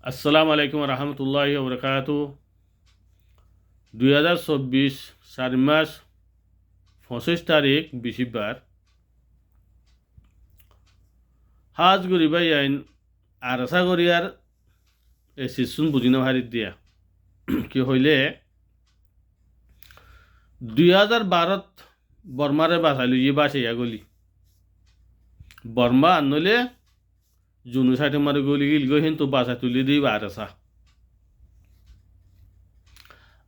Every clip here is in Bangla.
আসসালামু আলাইকুম রহমতুল্লাহি ওবরাকাতু। 2024 4 মাস 25 তারিখ বৃহস্পতিবার। হাজ গরিবাই আইন আর আশা করি আর এই শিশুন বুঝি না হারিত দিয়া কি হইলে 2012 বর্মারে বাঁচাইল ইয়ে বাঁচাইয়া গলি বর্মা আনলে জুনু সাইটে মারে গলি গিল গো কিন্তু বাঁচা তুলি দিই আর আসা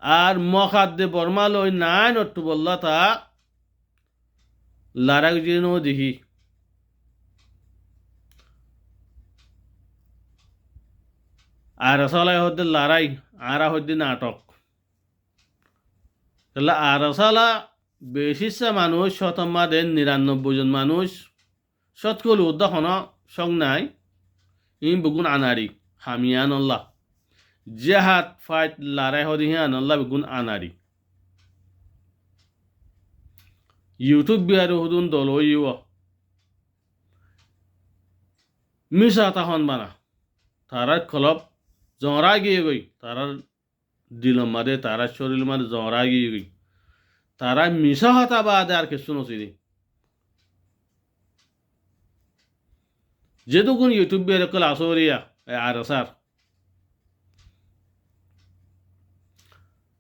আর মখাদ দে বর্মা লই নাই নট্টু বললা তা লারাক যেন দেখি আর আসালাই হদ্দে লড়াই আরা হদ্দে নাটক তাহলে আর আসালা বেশিসা মানুষ শতমাদের 99 জন মানুষ শতকল উদ্দাহন সং নাই ইন বুগুন আনারি হামিয়ান আল্লাহ জেহাদ ফাইট লড়াই হদিহান আল্লাহ বুগুন আনারি ইউটিউব বিহার হুদুন দল ইউ মিশা তাহন বানা তারার খলপ জরা গিয়ে গই তারার দিলম মাদে তারার শরীর মাদে জরা গিয়ে গই তারা মিশা হতা বাদে আর কিছু নছিনি যেটুকুন ইউটিউব বিহার কল আসরিয়া আর আসার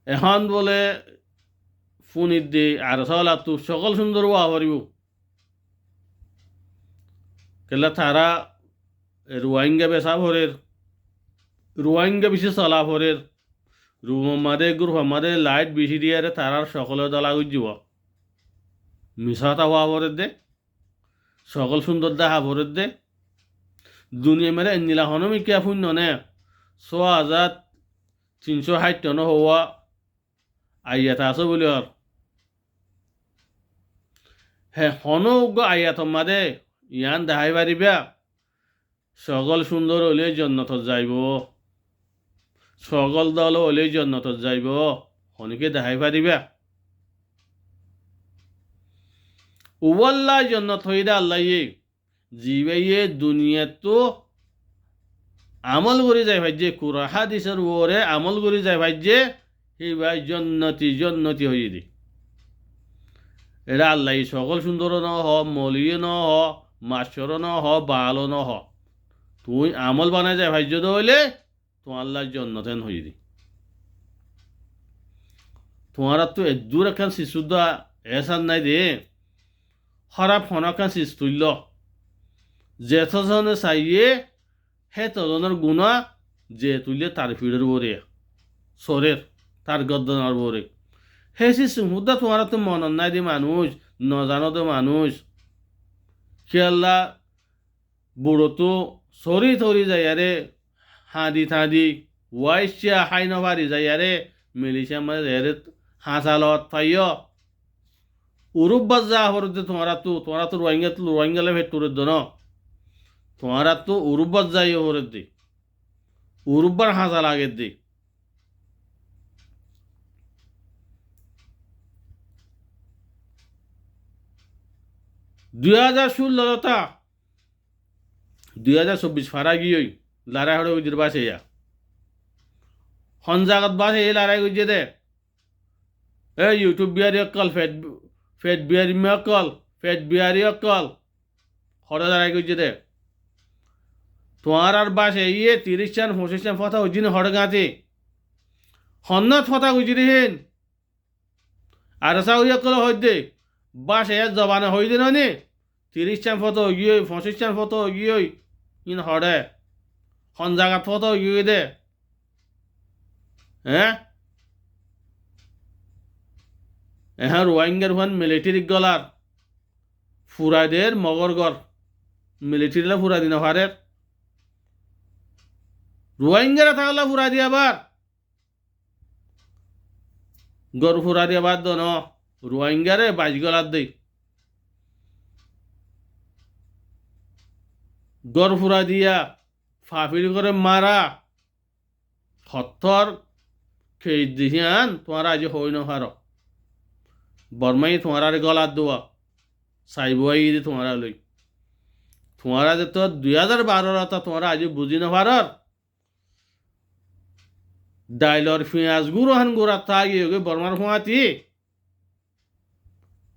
এখন বলে ফোন দি আর সালা তু সকল সুন্দর হওয়া পারিব কেলা তারা রোহিঙ্গা বেসা ভরের রোহিঙ্গা বেশি চলা ভরের রুম মাদে গ্রুপ মাদে লাইট বেশি দিয়ে তারার সকলে দলা গুজিব মিশাতা হওয়া ভরের দে সকল সুন্দর দেখা ভরের দে দুনিয়া মেরে নীলা হনমি কে শূন্য নে 6360 হওয়া আইয়াত আছে বলি আর হ্যাঁ হনৌগ আইয়াত মাদে ইয়ান দেখাই পারিবা সকল সুন্দর হলে জন্নত যাইব সকল দল হলে জন্নত যাইব হনিকে দেখাই পারিবা উবাল্লা জন্নত হইদা আল্লাহ জিবাইয়ে দুনিয়া তো আমল করে যায় ভাই যে কুরাহা দিসের ওরে আমল করে যায় ভাই যে সেই ভাই জন্নতি হয়ে দি এরা আল্লাহ সকল সুন্দর ন হ মলিয়ে ন হ মাস্টর ন হ বালো ন হ তুই আমল বানাই যায় ভাই যদি হইলে তোমার আল্লাহ জন্নতেন হয়ে দি তোমার তো এদূর এখন শিশুদা এসান নাই দে খারাপ হনকান শিশু তুলল যেতজনে চাইয়ে হে তজনের গুণা যে তুললে তার ফিডের বরে সরের তার গদ্দনার বরে হে শিশু হুদা তোমার তো মন নাই দি মানুষ নজানো তো মানুষ খেয়াল্লা বুড়ো তো সরি থরি যায় আরে হাঁদি থাঁদি ওয়াইসিয়া হাই নভারি যায় আরে মিলিশিয়া মানে যায় হাঁসালত পাইয় উরুব বাজা হরতে তোমারা তো রোহিঙ্গালে ভেট করে দো ন তোমারা তো উরুব্বাত যাই হরে দি উরুব্বার হাঁসা লাগে দি 2016 তা 2024 ফারা গিয়ে লড়াই হরে উজির বাসে ইয়া হন জাগাত বাসে এই লড়াই গুজে দে এ ইউটিউব বিহারি অকল ফেট বিহারি মে অকল ফেট বিহারি অকল হরে লড়াই গুজে দে তোমার আর বাসে ইয়ে 30 চান 25 চান ফতা উজিন হরে গাঁতে হন্নত ফতা গুজরি হেন আর সা উইয়া কল হই দে বাসে জবানে হই দে ননি 30 চান ফটো গিয়ে 25 চান ফটো গিয়ে ইন হরে হন জাগাত ফটো গিয়ে দে হ্যাঁ এখন রোহিঙ্গার ফান মিলিটারি গলার ফুরাইদের মগরগর মিলিটারিলা ফুরাই দিন হারের রোহিঙ্গারা থাকলে ফুরাই দিয়ে আবার গর ফুরা দিয়ে বাদ ন রোহিঙ্গারে 22 গলার দেই গর ফুরা দিয়া ফাফিরি করে মারা হত্তর খেয়ে দিহিয়ান তোমার আজ হই নহার বর্মাই তোমার গলার দোয়া চাইবাই দি তোমার লই তোমার তো 2012 তা তোমার আজ বুঝি নহার ডাইলর পেঁয়াজ গুঁড়ো হান গুড়া থাকি বর্মার ফুঁয়াতি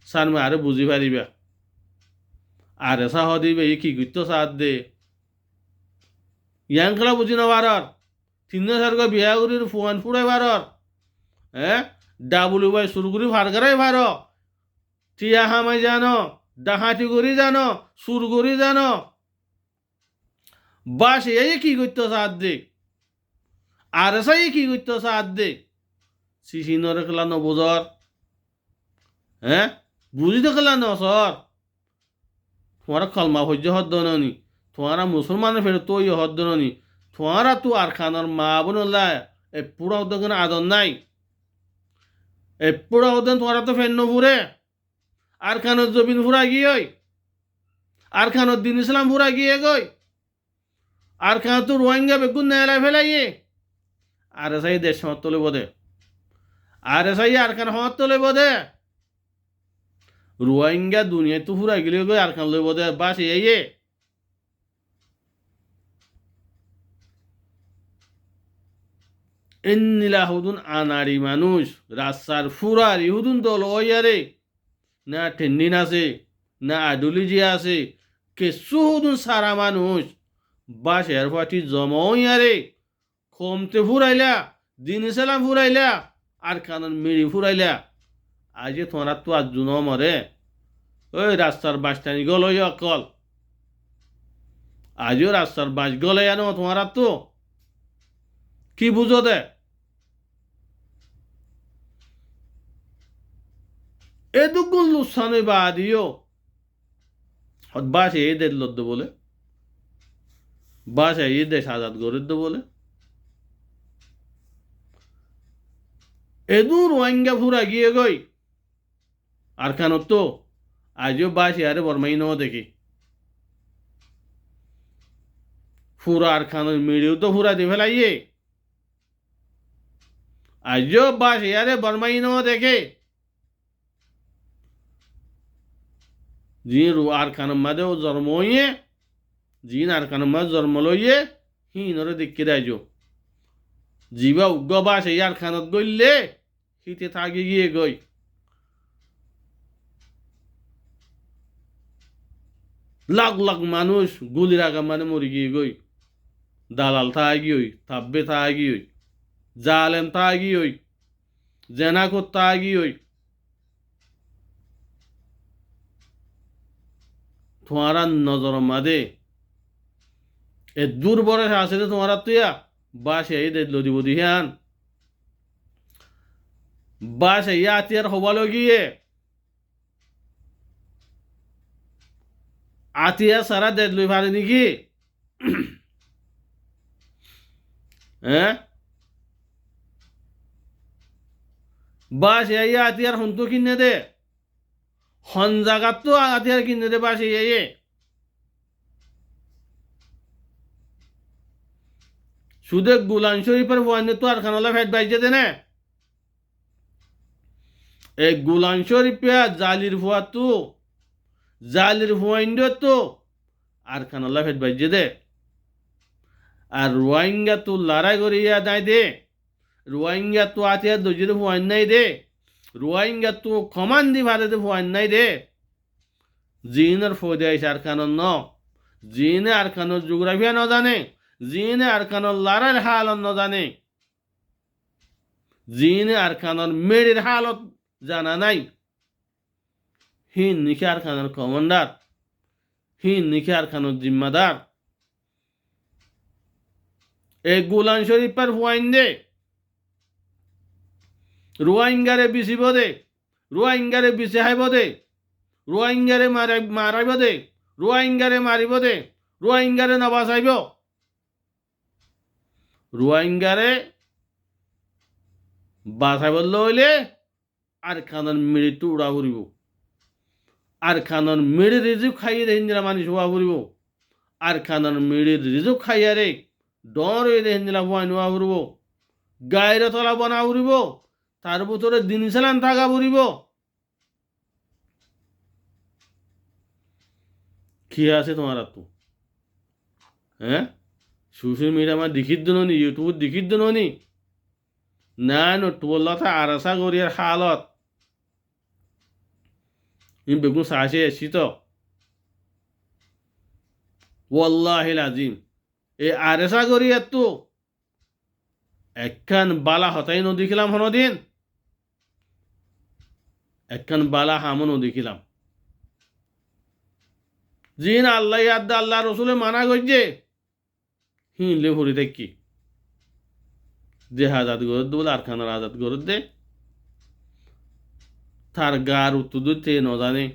সারমে আরে বুঝি পারিবা আরে সাহ দিবে কি গুত্ত সাথ দে ইয়াংকলা বুঝি নবারর তিন সার্গ বিয়াগুড়ির ফুয়ান ফুড়াই বারর হ্যাঁ ডাবুলু বাই সুরগুড়ি ভারগারাই ভার টিয়া হামাই জানো ডাহাতি করি জানো সুর করি জানো বাস এই কি করতে সাথ দে আর সাই কি করতে সাথ দে সিসিনরে খেলা নবুজর হ্যাঁ বুঝিতে খেলা ন সর তোমার কলমা সহ্য হদ্দ নি তোমারা মুসলমানের ফের তো হদ্দ নি তোমারা তো আর খানার মা বোনলা এপুরা উদ্যোগ আদর নাই এপুরা উদ্যোগ তোমারা তো ফের নফুরে আর খানোর জবিন ফুরা গিয়ে আর খানোর দিন ইসলাম ফুরা গিয়ে গই আর খান তো রোহিঙ্গা বেগুন নেলা ফেলাইয়ে আর এসাই দেশ সমাজ তোলে বোধে আর এসাই আর খান সমাজ তোলে বোধে রোহিঙ্গা দুনিয়ায় তো ফুরা গেলে গই আর খান লই বোধে বাস এই এন্নিলা হুদুন আনারি মানুষ রাস্তার ফুরার ইহুদুন দল ওয়ারে না টেন্ডিন আছে না আইডিওলজি আছে কেসু হুদুন সারা মানুষ বাস এর পার্টি জমাইয়ারে কমতে ফুরাইলা দিন ইসলাম ফুরাইলা আর কানন মিড়ি ফুরাইলা আজ তোমরা তো আজ জুন মরে ওই রাস্তার বাসটানি গল অকল আজও রাস্তার বাস গলে আনো তোমরা তো কি বুঝো দে এদুগুন লুসানে বাদিও বাস এই দেশ লদ্দ বলে বাস এই দেশ আজাদ গরিদ্দ বলে এদু রোহিঙ্গা ফুরা গিয়ে গই আর কেন তো আজও বাস আরে বর্মাই ন দেখি ফুরা আর খান মিড়িও তো ফুরা দি ফেলাইয়ে আজও বাস আরে বর্মাই ন দেখে জিন আর খানের মাঝে জন্ম হইয়ে জিন আর খানের মাঝে জন্ম লইয়ে হিনরে দেখে দেয় জিবা উগ্র বাস আর খানত গইলে হিতে থাকি গিয়ে গই লাখ লাখ মানুষ গুলির আগা মানে মরি গিয়ে গই দালাল থাকি হই তাব্বে থাকি হই জালেম থাকি হই জেনাকত থাকি হই তোমারা নজর মাদে এ দুর্বরে আছে তোমারা তুইয়া বাস এই দে লদি বদি হ্যান বাস এই আতিয়ার হবালো গিয়ে আতিয়া সারা দেদ লই পারে নাকি হ্যাঁ বাস এই আতিয়ার হন্তু কিনে দে হন জাগাত তো আতিয়ার কিনে দে বাস এই শুধু গুলান শরীফের বয়ানে তো আর খানালা ফেট বাইজে দে না এই গুলান শরীফে জালির ফুয়া তো জালির ফুয়াইন্ড তো আর খানালা ফেট বাইজে দে আর রোহিঙ্গা তো লড়াই করিয়া দেয় দে রোহিঙ্গা তো আতিয়া দজির ফুয়াইন নাই দে রোহিঙ্গা তো কমান দি ভারতে ফুয়াইন নাই দে জিনের ফৌদে আইসে আর খানন ন জিনে আর খানোর জিওগ্রাফিয়া ন জানে জিনে আর খানোর লড়াইয়ের হালত ন জানে জিনে আর খানোর মেরির হালত জানা নাই হিন নিখে আর খানোর কমান্ডার হিন নিখে আর খানোর জিম্মাদার এই গুলান শরীফের ফুয়াইন দে রোহিঙ্গারে বিচিব দে রোহিঙ্গারে বিচি হাইব দে রোহিঙ্গারে মারাইব দে রোহিঙ্গারে মারিব দে রোহিঙ্গারে নবাচাইব রোহিঙ্গারে বাঁচাইব লইলে আর খানন মিড়িটো উড়া ফুরিব আর খানন মিড়ি রিজুক খাইয়ে হিন্দিরা মানুষ হওয়া ফুরিব আর খানন মিড়ির রিজুক খাইয়ারে ডর হয়ে হিন্দিরা ভয় নোয়া ফুরিব গায়ের তলা বনা ফুরিব তার ভিতরে দিন সালান থাকা ফুরিব কি আছে তোমার তো হ্যাঁ সোশ্যাল মিডিয়া আমার দেখির দিন নি ইউটিউব দেখির দিন নি নাই নটুবল্লতা আরাসা গরিয়ার হালত ইন বেগুন সাহসে এসি তো ওয়াল্লাহিল আজিম এই আরেসা গরিয়ার তো একখান বালা হতাই নদীখিলাম হনদিন একখান বালা হামও নদীখিলাম জিন আল্লাহ ইয়াদ আল্লাহ রসুলে মানা করছে হিনলে ভরি থাকি যে আজাদ গরত বলে আর খানার আজাদ গরত দে তার গার উত্তর তে নজানে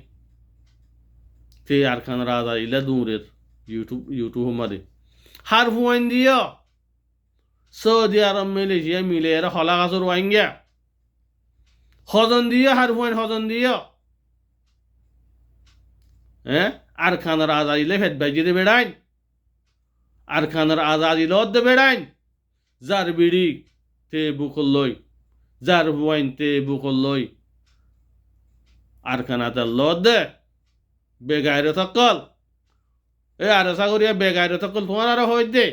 তে আর খানার আজাদ ইলা দূরের ইউটিউব মারে হার ফুয়াইন দিও সৌদি আরব মালয়েশিয়া মিলে এরা হলা গাছর ওয়াইঙ্গা হজন দিও হার ফুয়াইন হজন দিও হ্যাঁ আর খানার আজাদ ইলে ফেট বাজিয়ে বেড়াইন আর খানার আজাদ ইলে অদ্দে বেড়াইন যার বিড়ি তে বুকল লই যার ফুয়াইন তে বুকল লই আর খানাতে লদ্দে বেগাইরে তকল এ আরেসা করিয়া বেগাইরে তকল তোমার আরো হয়ে দে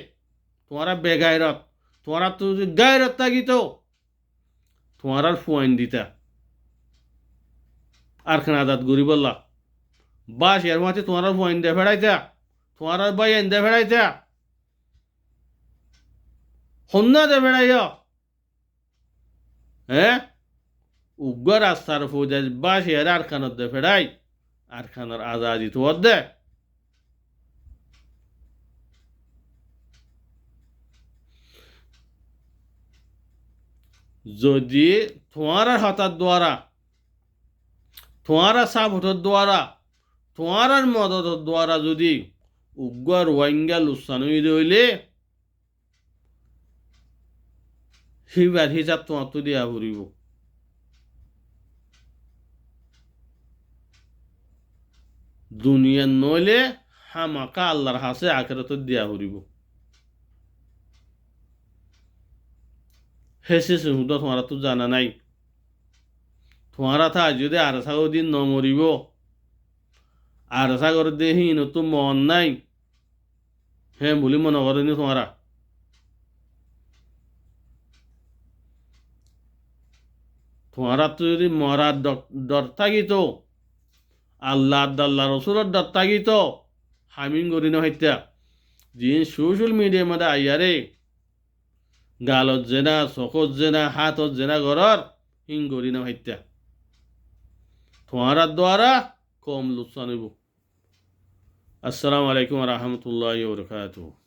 তোমারা বেগাইরত তোমারা তো গায়রত তাগিত তোমার আর ফুয়াইন দিতা আর খান আজাদ গরি বললা বাস এর মাঝে তোমার আর ফুয়াইন দে ফেড়াইতা তোমার আর বাই দে ফেড়াইতা হন্না দে ফেড়াইয়া হ্যাঁ উগ্র রাস্তার ফৌজ বাস এর আর খানত দে ফেড়াই আর খানার আজাদি তো দে যদি তোমার হাতার দ্বারা তোমার সাপোর্টের দ্বারা তোমার মদতের দ্বারা যদি উগ্র রোহিঙ্গা লুসানুই রইলে হিবার হিসাব তোমার তো দিয়া ফুরিব দুনিয়ার নইলে হামাকা আল্লাহর হাসে আখেরাত দিয়া ফুরিব হেসে হুদা তোমার তো জানা নাই তোমারা থা যদি আর সাগর দিন ন মরিব আর সাগর দেহি তো মন নাই হ্যাঁ বলি মনে করেনি তোমারা তোমারা তো যদি মরার ডর থাকিত আল্লাহ রসুলের ডর থাকিত হামিং করি না হইতা যিনি সোশ্যাল মিডিয়ার মধ্যে আইয়ারে গালত জেনা চকত জেনা হাতত জেনা ঘরর হিং করি না হইতা তোমার দ্বারা কম লুৎসান হইব। আসসালামু আলাইকুম ওয়া রাহমাতুল্লাহি ওয়া বারাকাতুহু।